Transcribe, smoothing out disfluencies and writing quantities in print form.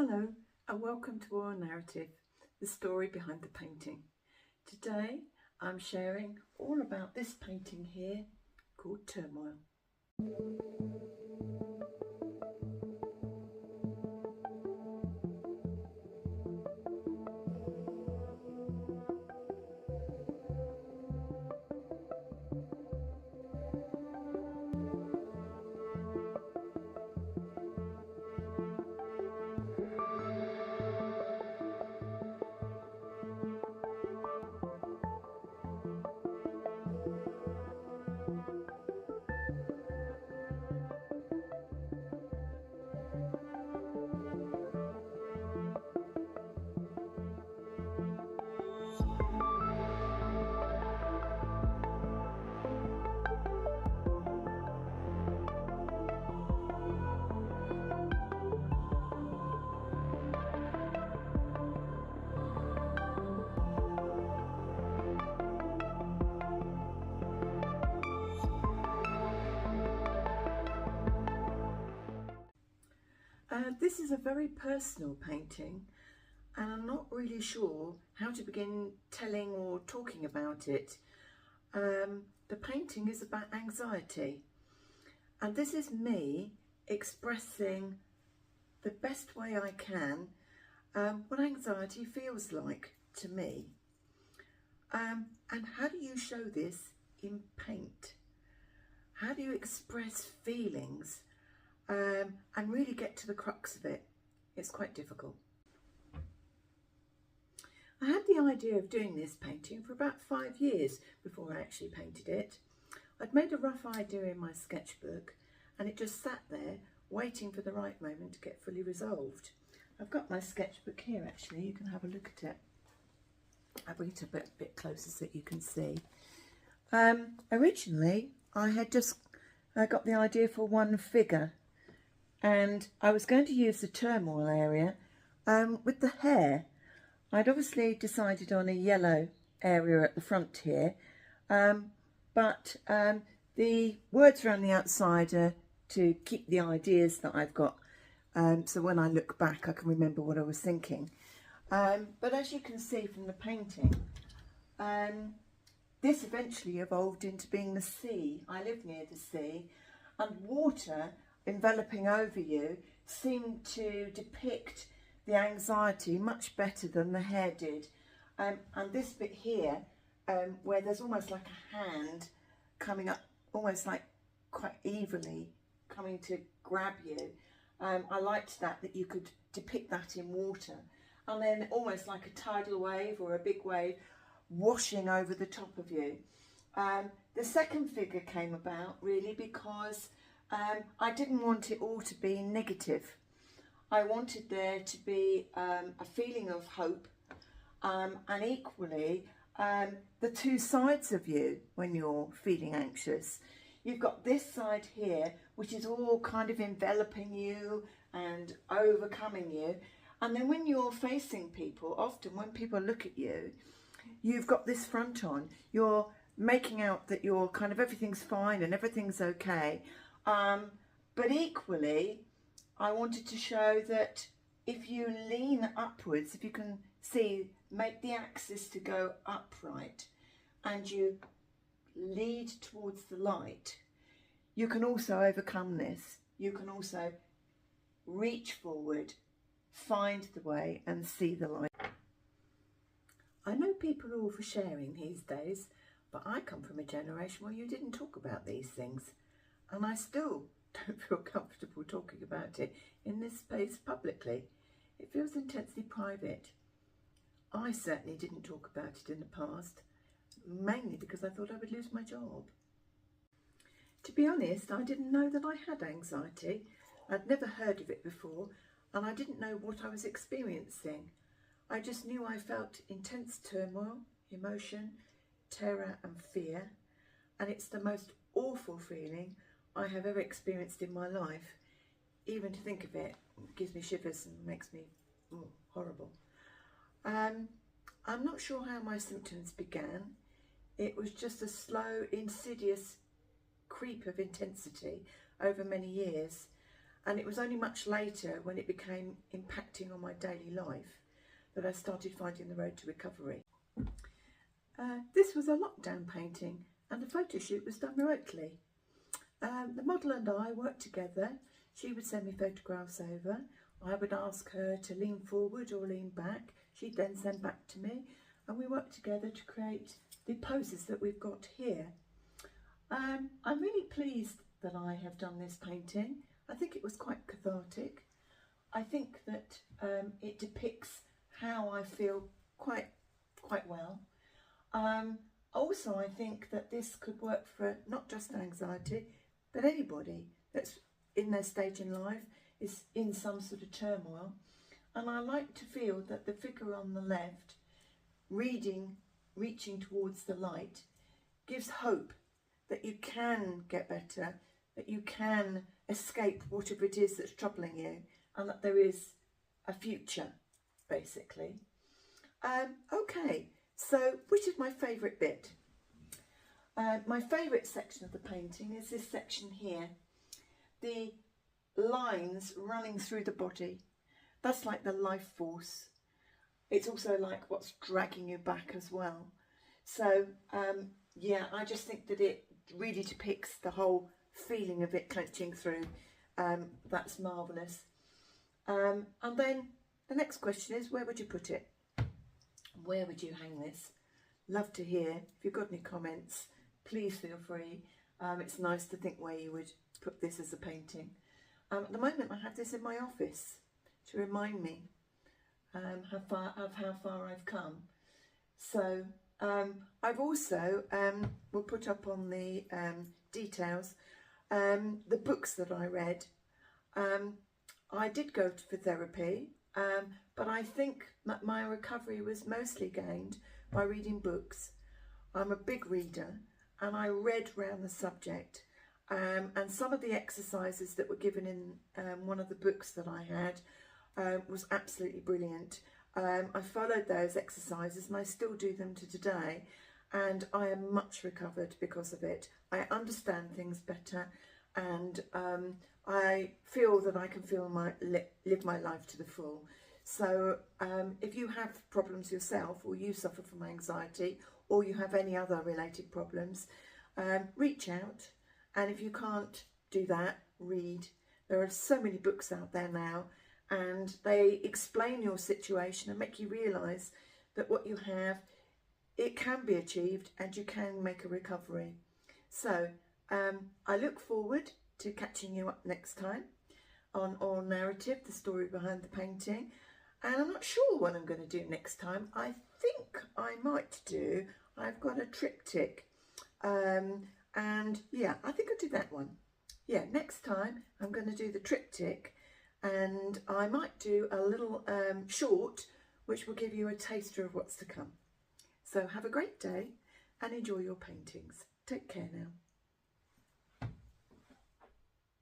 Hello and welcome to Our Narrative, the story behind the painting. Today I'm sharing all about this painting here called Turmoil. This is a very personal painting and I'm not really sure how to begin telling or talking about it. The painting is about anxiety, and this is me expressing the best way I can what anxiety feels like to me. And how do you show this in paint? How do you express feelings and really get to the crux of it? It's quite difficult. I had the idea of doing this painting for about 5 years before I actually painted it. I'd made a rough idea in my sketchbook and it just sat there waiting for the right moment to get fully resolved. I've got my sketchbook here actually, you can have a look at it. I'll bring it a bit closer so that you can see. Originally I had just got the idea for one figure, and I was going to use the turmoil area with the hair. I'd obviously decided on a yellow area at the front here, but the words around the outside are to keep the ideas that I've got, so when I look back I can remember what I was thinking. But as you can see from the painting, this eventually evolved into being the sea. I live near the sea, and water enveloping over you seemed to depict the anxiety much better than the hair did. And this bit here, where there's almost like a hand coming up, almost like quite evilly coming to grab you. I liked that you could depict that in water. And then almost like a tidal wave or a big wave washing over the top of you. The second figure came about really because I didn't want it all to be negative. I wanted there to be a feeling of hope, and equally the two sides of you when you're feeling anxious. You've got this side here which is all kind of enveloping you and overcoming you, and then when you're facing people, often when people look at you, you've got this front on. You're making out that you're kind of everything's fine and everything's okay. But equally, I wanted to show that if you lean upwards, if you can see, make the axis to go upright and you lead towards the light, you can also overcome this. You can also reach forward, find the way and see the light. I know people are all for sharing these days, but I come from a generation where you didn't talk about these things, and I still don't feel comfortable talking about it in this space publicly. It feels intensely private. I certainly didn't talk about it in the past, mainly because I thought I would lose my job. To be honest, I didn't know that I had anxiety. I'd never heard of it before, and I didn't know what I was experiencing. I just knew I felt intense turmoil, emotion, terror and fear, and it's the most awful feeling I have ever experienced in my life. Even to think of it gives me shivers and makes me horrible. I'm not sure how my symptoms began. It was just a slow, insidious creep of intensity over many years. And it was only much later, when it became impacting on my daily life, that I started finding the road to recovery. This was a lockdown painting, and the photo shoot was done remotely. The model and I worked together. She would send me photographs over. I would ask her to lean forward or lean back. She'd then send back to me, and we worked together to create the poses that we've got here. I'm really pleased that I have done this painting. I think it was quite cathartic. I think that it depicts how I feel quite well. Also, I think that this could work for not just anxiety, but anybody that's in their stage in life is in some sort of turmoil. And I like to feel that the figure on the left, reaching towards the light, gives hope that you can get better, that you can escape whatever it is that's troubling you, and that there is a future, basically. Okay, so which is my favourite bit? My favourite section of the painting is this section here. The lines running through the body. That's like the life force. It's also like what's dragging you back as well. So yeah, I just think that it really depicts the whole feeling of it clenching through. That's marvellous. And then the next question is, where would you put it? Where would you hang this? Love to hear. If you've got any comments, please feel free. It's nice to think where you would put this as a painting. At the moment, I have this in my office to remind me how far I've come. So I've also will put up on the details the books that I read. I did go for therapy, but I think that my recovery was mostly gained by reading books. I'm a big reader, and I read round the subject. And some of the exercises that were given in one of the books that I had was absolutely brilliant. I followed those exercises, and I still do them to today, and I am much recovered because of it. I understand things better, and I feel that I can live my life to the full. So if you have problems yourself, or you suffer from anxiety, or you have any other related problems, reach out. And if you can't do that, read. There are so many books out there now, and they explain your situation and make you realise that what you have, it can be achieved, and you can make a recovery. So I look forward to catching you up next time on Oral Narrative, the story behind the painting. And I'm not sure what I'm going to do next time. I think I might do, I've got a triptych. And yeah, I think I'll do that one. Yeah, next time I'm going to do the triptych, and I might do a little short which will give you a taster of what's to come. So have a great day and enjoy your paintings. Take care now.